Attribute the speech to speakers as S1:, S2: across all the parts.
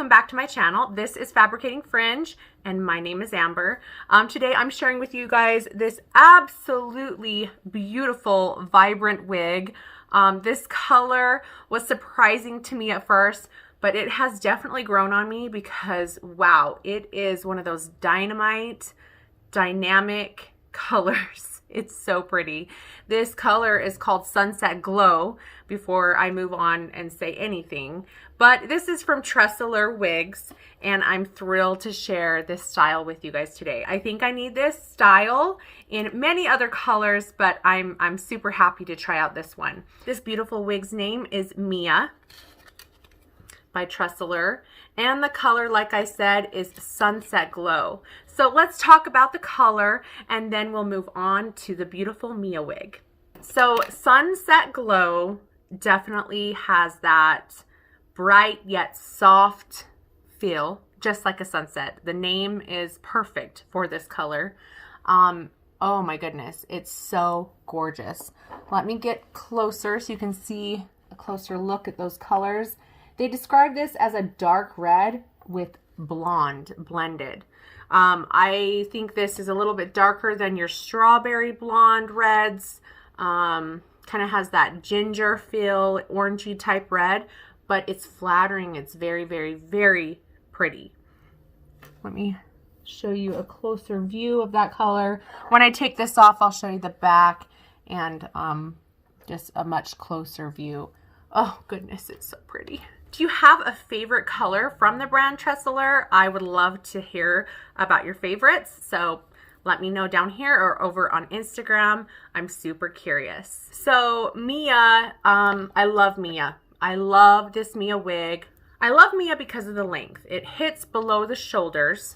S1: welcome back to my channel. This is Fabricating Fringe and my name is Amber. Today I'm sharing with you guys this absolutely beautiful vibrant wig. This color was surprising to me at first, but it has definitely grown on me because wow, it is one of those dynamite, dynamic colors. It's so pretty. This color is called Sunset Glow before I move on and say anything. But this is from Tressallure Wigs and I'm thrilled to share this style with you guys today. I think I need this style in many other colors, but I'm super happy to try out this one. This beautiful wig's name is Mia by Tressallure, and the color, like I said, is Sunset Glow. So let's talk about the color and then we'll move on to the beautiful Mia wig. So Sunset Glow definitely has that bright yet soft feel, just like a sunset. The name is perfect for this color. Oh my goodness, it's so gorgeous. Let me get closer so you can see a closer look at those colors. They describe this as a dark red with blonde blended. I think this is a little bit darker than your strawberry blonde reds. Kind of has that ginger feel, orangey type red, but it's flattering. It's very, very, very pretty. Let me show you a closer view of that color. When I take this off, I'll show you the back and just a much closer view. Oh goodness, it's so pretty. Do you have a favorite color from the brand Tressallure? I would love to hear about your favorites. So let me know down here or over on Instagram. I'm super curious. So Mia, I love Mia. I love this Mia wig. I love Mia because of the length. It hits below the shoulders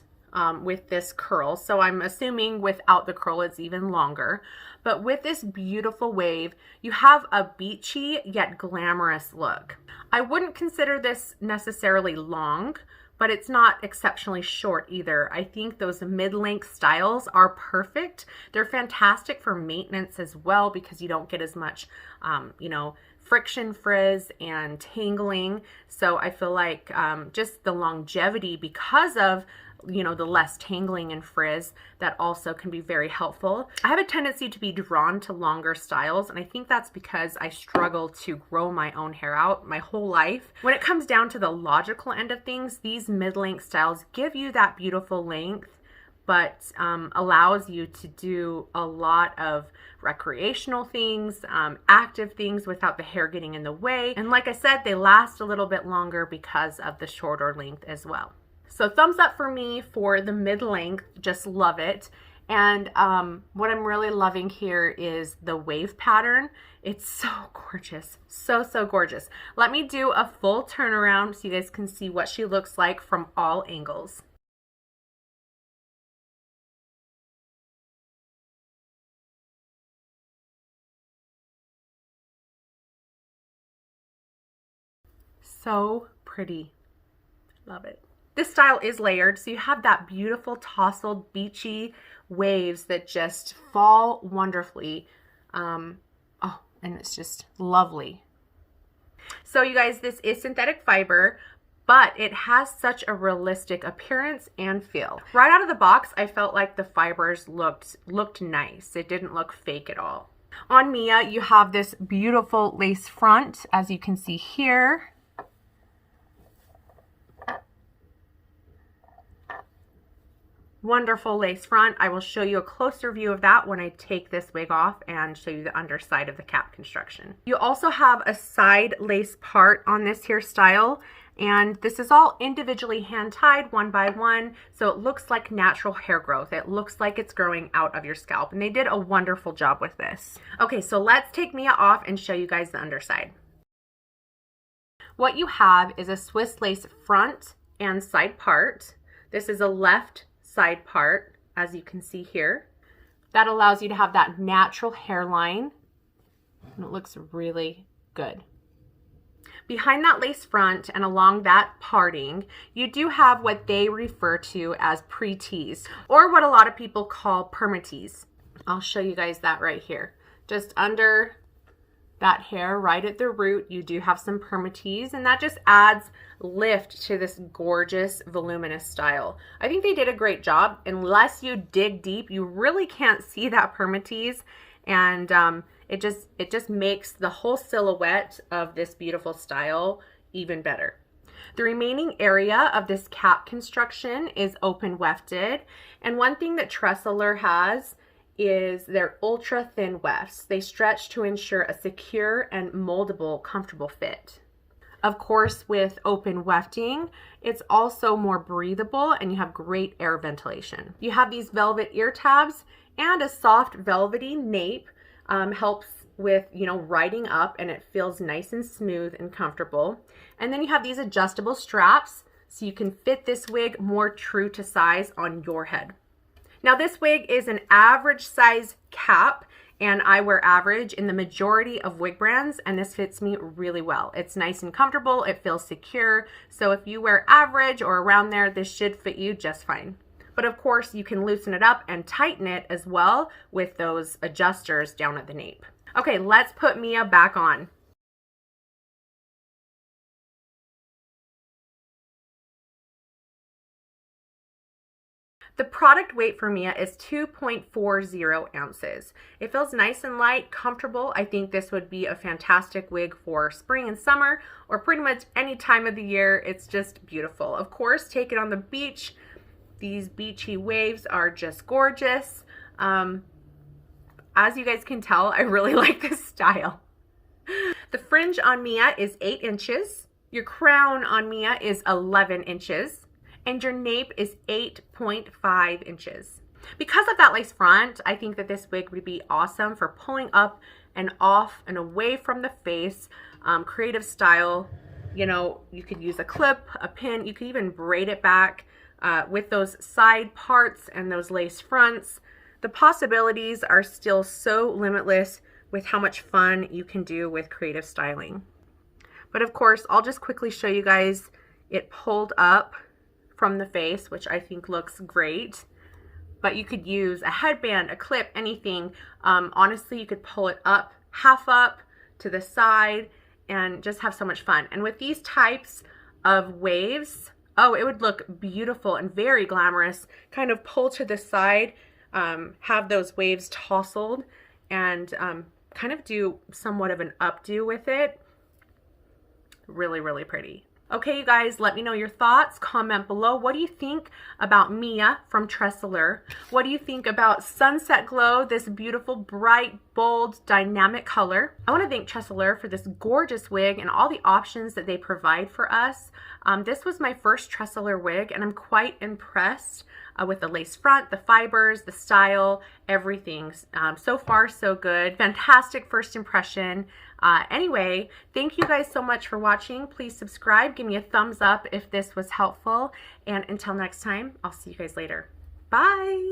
S1: with this curl. So I'm assuming without the curl, it's even longer. But with this beautiful wave, you have a beachy yet glamorous look. I wouldn't consider this necessarily long, but it's not exceptionally short either. I think those mid-length styles are perfect. They're fantastic for maintenance as well because you don't get as much, you know, friction frizz and tangling. So I feel like just the longevity because of, you know, the less tangling and frizz, that also can be very helpful. I have a tendency to be drawn to longer styles, and I think that's because I struggle to grow my own hair out my whole life. When it comes down to the logical end of things, these mid-length styles give you that beautiful length, but allows you to do a lot of recreational things, active things without the hair getting in the way. And like I said, they last a little bit longer because of the shorter length as well. So thumbs up for me for the mid-length, just love it. And what I'm really loving here is the wave pattern. It's so gorgeous, so, so gorgeous. Let me do a full turnaround so you guys can see what she looks like from all angles. So pretty, love it. This style is layered, so you have that beautiful tousled beachy waves that just fall wonderfully. Oh, and it's just lovely. So you guys, this is synthetic fiber, but it has such a realistic appearance and feel. Right out of the box, I felt like the fibers looked nice. It didn't look fake at all. On Mia, you have this beautiful lace front, as you can see here. Wonderful lace front. I will show you a closer view of that when I take this wig off and show you the underside of the cap construction. You also have a side lace part on this hairstyle, and this is all individually hand tied one by one, so it looks like natural hair growth. It looks like it's growing out of your scalp, and they did a wonderful job with this. Okay, so let's take Mia off and show you guys the underside. What you have is a Swiss lace front and side part. This is a left side part, as you can see here. That allows you to have that natural hairline, and it looks really good. Behind that lace front and along that parting, you do have what they refer to as pre-tees, or what a lot of people call permatees. I'll show you guys that right here. Just under that hair right at the root. You do have some permatease, and that just adds lift to this gorgeous voluminous style. I think they did a great job. Unless you dig deep, you really can't see that permatease, and it just makes the whole silhouette of this beautiful style even better. The remaining area of this cap construction is open wefted, and one thing that Tressallure has is their ultra thin wefts. They stretch to ensure a secure and moldable, comfortable fit. Of course, with open wefting, it's also more breathable and you have great air ventilation. You have these velvet ear tabs, and a soft velvety nape helps with, riding up, and it feels nice and smooth and comfortable. And then you have these adjustable straps so you can fit this wig more true to size on your head. Now this wig is an average size cap, and I wear average in the majority of wig brands, and this fits me really well. It's nice and comfortable, it feels secure, so if you wear average or around there, this should fit you just fine. But of course, you can loosen it up and tighten it as well with those adjusters down at the nape. Okay, let's put Mia back on. The product weight for Mia is 2.40 ounces. It feels nice and light, comfortable. I think this would be a fantastic wig for spring and summer, or pretty much any time of the year. It's just beautiful. Of course, take it on the beach. These beachy waves are just gorgeous. As you guys can tell, I really like this style. The fringe on Mia is 8 inches. Your crown on Mia is 11 inches. And your nape is 8.5 inches. Because of that lace front, I think that this wig would be awesome for pulling up and off and away from the face. Creative style, you could use a clip, a pin, you could even braid it back with those side parts and those lace fronts. The possibilities are still so limitless with how much fun you can do with creative styling. But of course, I'll just quickly show you guys it pulled up from the face, which I think looks great. But you could use a headband, a clip, anything. Honestly, you could pull it up, half up to the side, and just have so much fun. And with these types of waves, oh, it would look beautiful and very glamorous. Kind of pull to the side, have those waves tousled, and kind of do somewhat of an updo with it. Really, really pretty. Okay, you guys, let me know your thoughts. Comment below. What do you think about Mia from Tressallure? What do you think about Sunset Glow, this beautiful, bright, bold, dynamic color? I want to thank Tressallure for this gorgeous wig and all the options that they provide for us. This was my first Tressallure wig, and I'm quite impressed with the lace front, the fibers, the style, everything. So far, so good. Fantastic first impression. Anyway, thank you guys so much for watching. Please subscribe, give me a thumbs up if this was helpful, and until next time, I'll see you guys later. Bye!